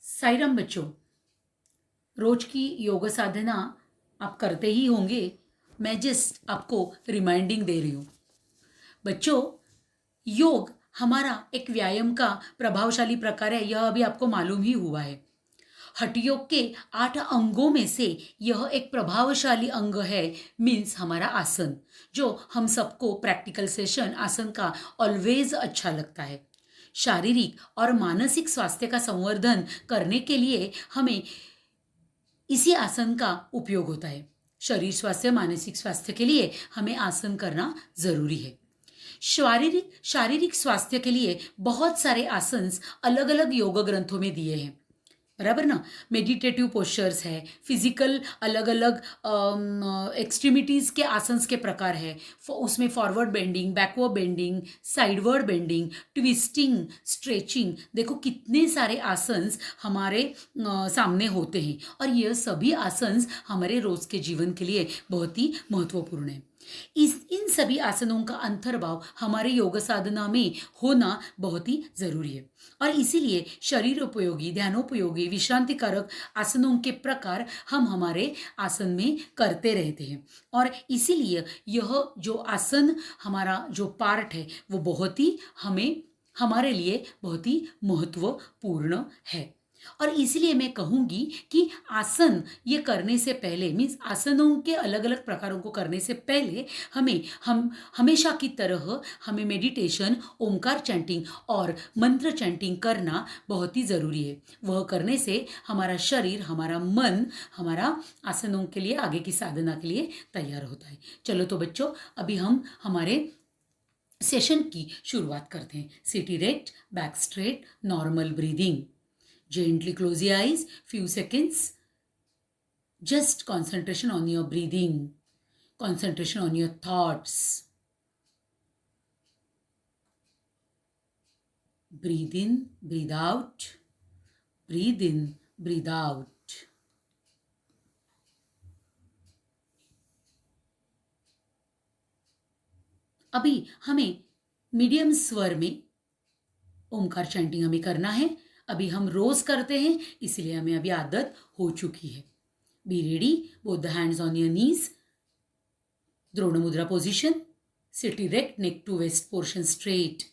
साईराम बच्चों, रोज की योग साधना आप करते ही होंगे। मैं जस्ट आपको रिमाइंडिंग दे रही हूँ। बच्चों, योग हमारा एक व्यायाम का प्रभावशाली प्रकार है, यह अभी आपको मालूम ही हुआ है। हठ योग के 8 अंगों में से यह एक प्रभावशाली अंग है, मीन्स हमारा आसन, जो हम सबको प्रैक्टिकल सेशन आसन का ऑलवेज अच्छा लगता है। शारीरिक और मानसिक स्वास्थ्य का संवर्धन करने के लिए हमें इसी आसन का उपयोग होता है। शरीर स्वास्थ्य मानसिक स्वास्थ्य के लिए हमें आसन करना जरूरी है। शारीरिक शारीरिक स्वास्थ्य के लिए बहुत सारे आसन अलग अलग योग ग्रंथों में दिए हैं, बराबर ना। मेडिटेटिव पोस्चर्स है, फिजिकल अलग अलग एक्सट्रीमिटीज के आसन्स के प्रकार है। उसमें forward bending, backward bending, sideward bending, twisting, stretching, देखो कितने सारे आसन्स हमारे सामने होते हैं। और यह सभी आसन्स हमारे रोज के जीवन के लिए बहुत ही महत्वपूर्ण है। इन सभी आसनों का अंतर्भाव हमारे योग साधना में होना बहुत ही जरूरी है। और इसीलिए शरीर उपयोगी, ध्यानोपयोगी, विश्रांतिकारक आसनों के प्रकार हम हमारे आसन में करते रहते हैं। और इसीलिए यह जो आसन हमारा जो पार्ट है वो बहुत ही हमारे लिए बहुत ही महत्वपूर्ण है। और इसलिए मैं कहूँगी कि आसन ये करने से पहले, मीन्स आसनों के अलग अलग प्रकारों को करने से पहले हम हमेशा की तरह हमें मेडिटेशन, ओमकार चैंटिंग और मंत्र चैंटिंग करना बहुत ही ज़रूरी है। वह करने से हमारा शरीर, हमारा मन, हमारा आसनों के लिए, आगे की साधना के लिए तैयार होता है। चलो तो बच्चों, अभी हम हमारे सेशन की शुरुआत करते हैं। Sit erect, back straight, normal breathing. Gently close your eyes, few seconds. Just concentration on your breathing, concentration on your thoughts. Breathe in, breathe out, breathe in, breathe out. अभी हमें मीडियम स्वर में Omkar chanting हमें करना है। अभी हम रोज करते हैं, इसलिए हमें अभी आदत हो चुकी है। Be ready, both the hands on your knees, Drona mudra position, sit erect, neck to waist portion straight.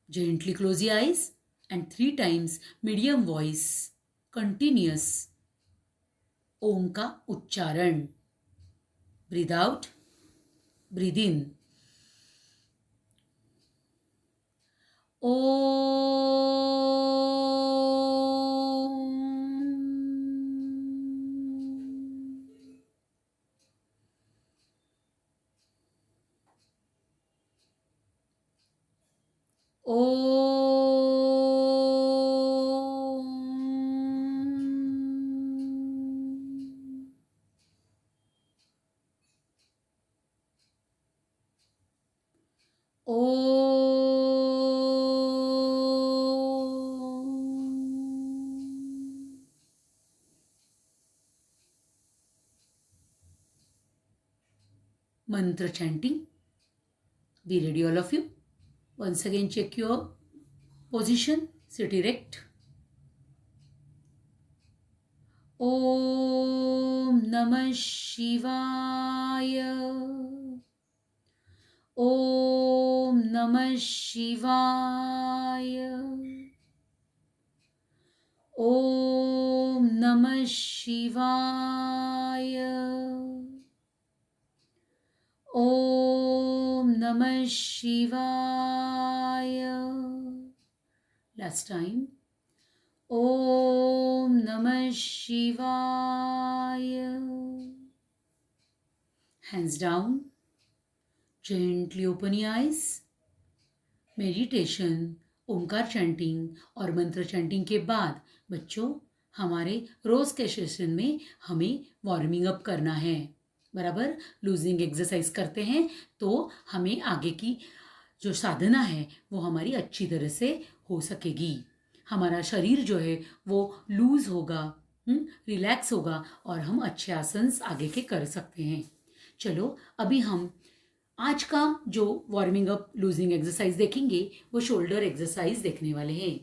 Gently close your eyes and 3 times medium voice, continuous ओम का उच्चारण. Breathe out, breathe in. Mantra chanting. Be ready, all of you. Once again, check your position. Sit erect. Om Namah Shivaya. Om Namah Shivaya. Om Namah Shivaya. Om Namah Shivaya. Last time. Om Namah Shivaya. Hands down. Gently open your eyes. Meditation, Omkar chanting और मंत्र chanting के बाद बच्चों, हमारे रोज के session में हमें warming up करना है, बराबर। लूजिंग एक्सरसाइज करते हैं तो हमें आगे की जो साधना है वो हमारी अच्छी तरह से हो सकेगी। हमारा शरीर जो है वो लूज होगा, रिलैक्स होगा और हम अच्छे आसन आगे के कर सकते हैं। चलो, अभी हम आज का जो वार्मिंग अप लूजिंग एक्सरसाइज देखेंगे वो शोल्डर एक्सरसाइज देखने वाले हैं।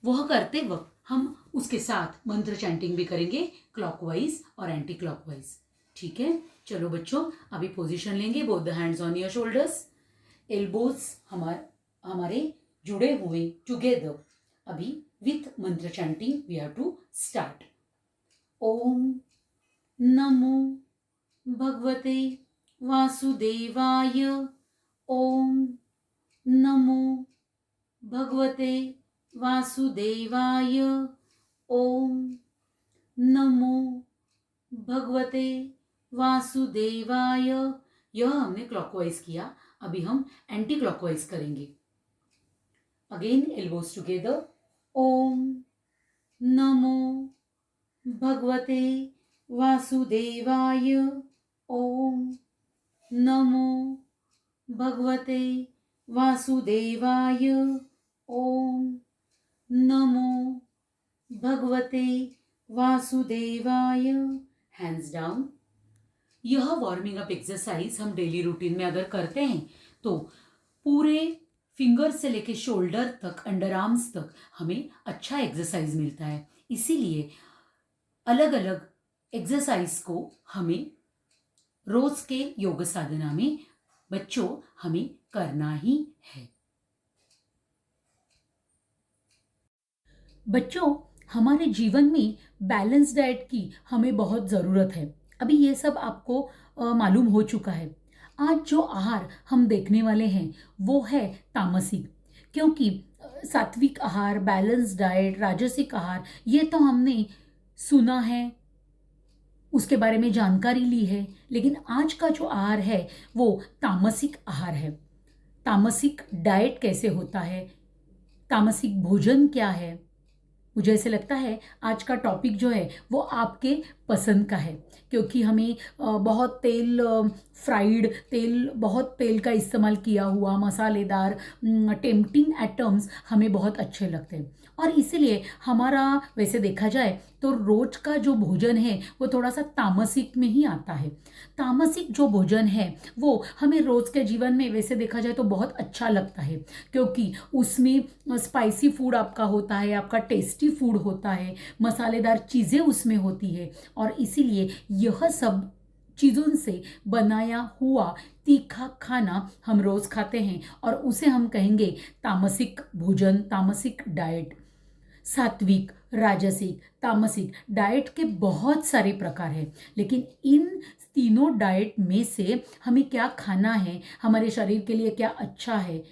वह करते वक्त हम उसके साथ मंत्र चैंटिंग भी करेंगे, क्लॉकवाइज और एंटी क्लॉकवाइज। ठीक है, चलो बच्चों अभी पोजीशन लेंगे, both the hands on your shoulders, elbows हमारे जुड़े हुए टुगेदर। अभी with mantra chanting we have to start. ओम नमो भगवते वासुदेवाय। ओम नमो भगवते वासुदेवाय। ओम नमो भगवते वासुदेवाय। यह हमने क्लॉकवाइज किया, अभी हम एंटी क्लॉकवाइज करेंगे। Again elbows together. ओम नमो भगवते वासुदेवाय। ओम नमो भगवते वासुदेवाय। ओम नमो भगवते वासुदेवाय। Hands down. यह वार्मिंग अप एक्सरसाइज हम डेली रूटीन में अगर करते हैं तो पूरे फिंगर से लेके शोल्डर तक, अंडर आर्म्स तक हमें अच्छा एक्सरसाइज मिलता है। इसीलिए अलग अलग एक्सरसाइज को हमें रोज के योग साधना में बच्चों हमें करना ही है। बच्चों हमारे जीवन में बैलेंस डाइट की हमें बहुत ज़रूरत है। अभी ये सब आपको मालूम हो चुका है। आज जो आहार हम देखने वाले हैं वो है तामसिक, क्योंकि सात्विक आहार, बैलेंस डाइट, राजसिक आहार ये तो हमने सुना है, उसके बारे में जानकारी ली है, लेकिन आज का जो आहार है वो तामसिक आहार है। तामसिक डाइट कैसे होता है, तामसिक भोजन क्या है, मुझे ऐसे लगता है आज का टॉपिक जो है वो आपके पसंद का है, क्योंकि हमें बहुत तेल, फ्राइड तेल, बहुत तेल का इस्तेमाल किया हुआ मसालेदार टेम्पटिंग आइटम्स हमें बहुत अच्छे लगते हैं। और इसीलिए हमारा वैसे देखा जाए तो रोज का जो भोजन है वो थोड़ा सा तामसिक में ही आता है। तामसिक जो भोजन है वो हमें रोज के जीवन में वैसे देखा जाए तो बहुत अच्छा लगता है, क्योंकि उसमें स्पाइसी फूड आपका होता है, आपका टेस्टी फूड होता है, मसालेदार चीज़ें उसमें होती है, और इसीलिए यह सब चीज़ों से बनाया हुआ तीखा खाना हम रोज खाते हैं और उसे हम कहेंगे तामसिक भोजन, तामसिक डाइट। सात्विक, राजसिक, तामसिक डाइट के बहुत सारे प्रकार हैं, लेकिन इन तीनों डाइट में से हमें क्या खाना है, हमारे शरीर के लिए क्या अच्छा है,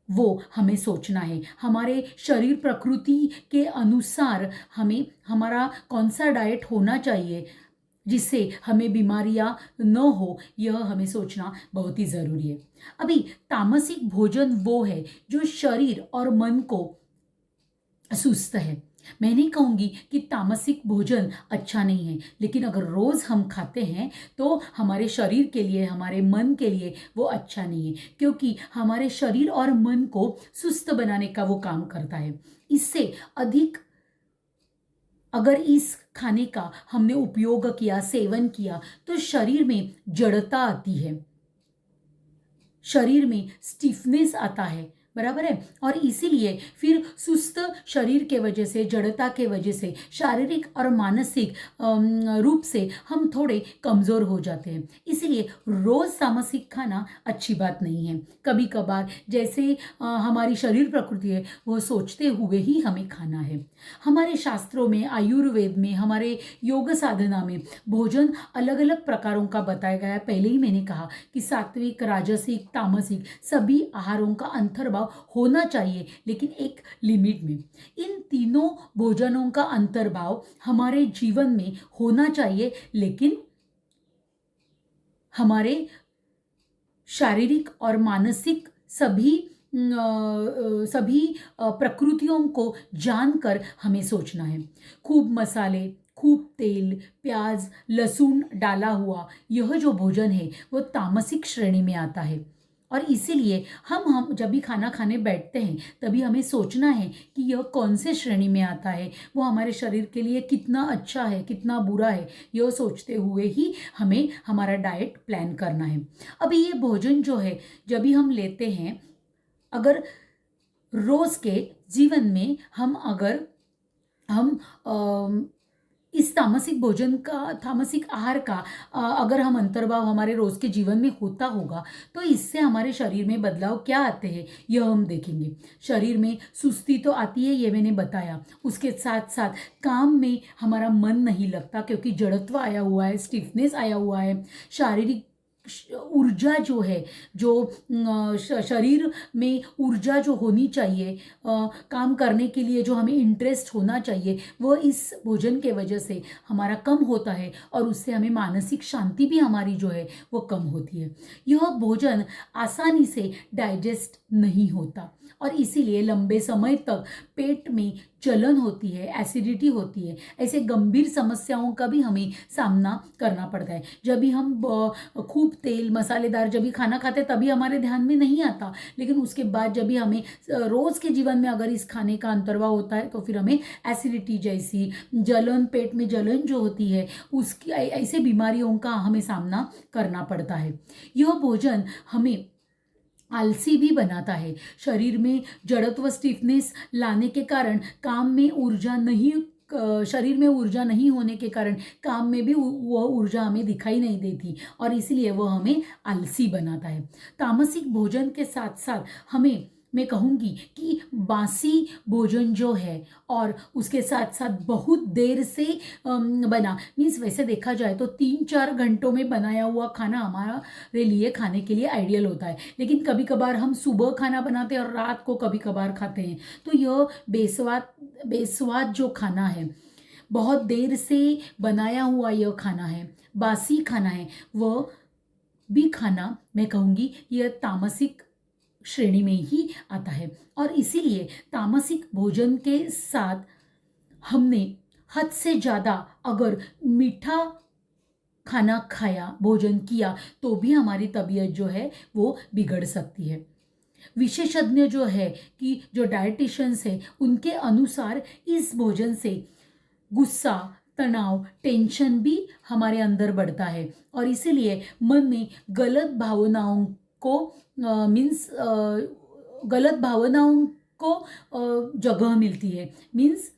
वो हमें सोचना है। हमारे शरीर प्रकृति के अनुसार हमें हमारा कौन सा डाइट होना चाहिए जिससे हमें बीमारियां न हो, यह हमें सोचना बहुत ही ज़रूरी है। अभी तामसिक भोजन वो है जो शरीर और मन को सुस्त है। मैं नहीं कहूँगी कि तामसिक भोजन अच्छा नहीं है, लेकिन अगर रोज़ हम खाते हैं तो हमारे शरीर के लिए, हमारे मन के लिए वो अच्छा नहीं है, क्योंकि हमारे शरीर और मन को सुस्त बनाने का वो काम करता है। इससे अधिक अगर इस खाने का हमने उपयोग किया, सेवन किया, तो शरीर में जड़ता आती है, शरीर में स्टिफनेस आता है, बराबर है। और इसीलिए फिर सुस्त शरीर के वजह से, जड़ता के वजह से शारीरिक और मानसिक रूप से हम थोड़े कमज़ोर हो जाते हैं। इसीलिए रोज़ तामसिक खाना अच्छी बात नहीं है। कभी कभार जैसे हमारी शरीर प्रकृति है वो सोचते हुए ही हमें खाना है। हमारे शास्त्रों में, आयुर्वेद में, हमारे योग साधना में भोजन अलग अलग प्रकारों का बताया गया है। पहले ही मैंने कहा कि सात्विक, राजसिक, तामसिक सभी आहारों का अंतर्भाव होना चाहिए, लेकिन एक लिमिट में। इन तीनों भोजनों का अंतर्भाव हमारे जीवन में होना चाहिए, लेकिन हमारे शारीरिक और मानसिक सभी प्रकृतियों को जानकर हमें सोचना है। खूब मसाले, खूब तेल, प्याज, लहसुन डाला हुआ यह जो भोजन है वो तामसिक श्रेणी में आता है। और इसीलिए हम जब भी खाना खाने बैठते हैं तभी हमें सोचना है कि यह कौन से श्रेणी में आता है, वो हमारे शरीर के लिए कितना अच्छा है, कितना बुरा है, यह सोचते हुए ही हमें हमारा डाइट प्लान करना है। अभी ये भोजन जो है जब भी हम लेते हैं, अगर रोज़ के जीवन में हम अगर हम इस तामसिक भोजन का, तामसिक आहार का अगर हम अंतर्भाव हमारे रोज़ के जीवन में होता होगा तो इससे हमारे शरीर में बदलाव क्या आते हैं यह हम देखेंगे। शरीर में सुस्ती तो आती है, ये मैंने बताया। उसके साथ साथ काम में हमारा मन नहीं लगता क्योंकि जड़त्व आया हुआ है, स्टिफनेस आया हुआ है। शारीरिक ऊर्जा जो है, जो शरीर में ऊर्जा जो होनी चाहिए, काम करने के लिए जो हमें इंटरेस्ट होना चाहिए, वो इस भोजन के वजह से हमारा कम होता है और उससे हमें मानसिक शांति भी हमारी जो है वो कम होती है। यह भोजन आसानी से डाइजेस्ट नहीं होता और इसीलिए लंबे समय तक पेट में जलन होती है, एसिडिटी होती है। ऐसे गंभीर समस्याओं का भी हमें सामना करना पड़ता है। जब भी हम खूब तेल मसालेदार जब भी खाना खाते हैं तभी हमारे ध्यान में नहीं आता, लेकिन उसके बाद जब भी हमें रोज़ के जीवन में अगर इस खाने का अंतर्भाव होता है तो फिर हमें एसिडिटी जैसी जलन, पेट में जलन जो होती है, उसकी ऐसे बीमारियों का हमें सामना करना पड़ता है। यह भोजन हमें आलसी भी बनाता है। शरीर में जड़त्व, स्टिफनेस लाने के कारण काम में ऊर्जा नहीं, शरीर में ऊर्जा नहीं होने के कारण काम में भी वह ऊर्जा हमें दिखाई नहीं देती और इसीलिए वह हमें आलसी बनाता है। तामसिक भोजन के साथ साथ हमें, मैं कहूँगी कि बासी भोजन जो है और उसके साथ साथ बहुत देर से बना, मीन्स वैसे देखा जाए तो 3-4 घंटों में बनाया हुआ खाना हमारे लिए खाने के लिए आइडियल होता है। लेकिन कभी कभार हम सुबह खाना बनाते हैं और रात को कभी कभार खाते हैं, तो यह बेस्वाद जो खाना है, बहुत देर से बनाया हुआ यह खाना है, बासी खाना है, वह भी खाना मैं कहूँगी यह तामसिक श्रेणी में ही आता है। और इसीलिए तामसिक भोजन के साथ हमने हद से ज़्यादा अगर मीठा खाना खाया, भोजन किया, तो भी हमारी तबीयत जो है वो बिगड़ सकती है। विशेषज्ञ जो है कि जो डाइटिशियंस है, उनके अनुसार इस भोजन से गुस्सा, तनाव, टेंशन भी हमारे अंदर बढ़ता है और इसीलिए मन में गलत भावनाओं को गलत भावनाओं को जगह मिलती है। मीन्स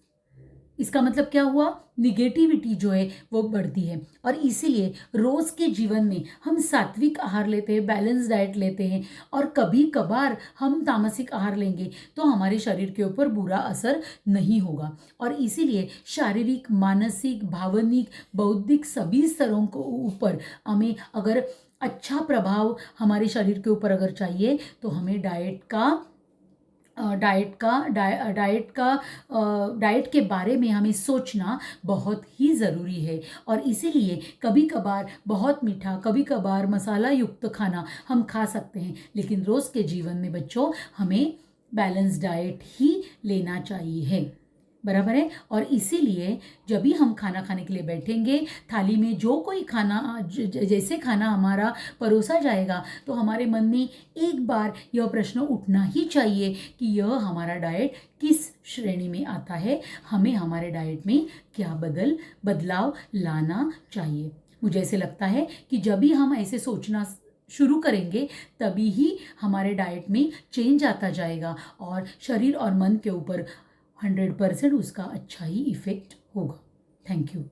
इसका मतलब क्या हुआ, निगेटिविटी जो है वो बढ़ती है। और इसीलिए रोज़ के जीवन में हम सात्विक आहार लेते हैं, बैलेंस डाइट लेते हैं और कभी कभार हम तामसिक आहार लेंगे तो हमारे शरीर के ऊपर बुरा असर नहीं होगा। और इसीलिए शारीरिक, मानसिक, भावनिक, बौद्धिक सभी स्तरों को ऊपर हमें अगर अच्छा प्रभाव हमारे शरीर के ऊपर अगर चाहिए तो हमें डाइट के बारे में हमें सोचना बहुत ही ज़रूरी है। और इसीलिए कभी कभार बहुत मीठा, कभी कभार मसाला युक्त खाना हम खा सकते हैं, लेकिन रोज़ के जीवन में बच्चों हमें बैलेंस डाइट ही लेना चाहिए, बराबर है। और इसीलिए जब भी हम खाना खाने के लिए बैठेंगे, थाली में जो कोई खाना, जैसे खाना हमारा परोसा जाएगा, तो हमारे मन में एक बार यह प्रश्न उठना ही चाहिए कि यह हमारा डाइट किस श्रेणी में आता है, हमें हमारे डाइट में क्या बदलाव लाना चाहिए। मुझे ऐसे लगता है कि जब भी हम ऐसे सोचना शुरू करेंगे तभी ही हमारे डाइट में चेंज आता जाएगा और शरीर और मन के ऊपर 100% उसका अच्छा ही इफेक्ट होगा। Thank you.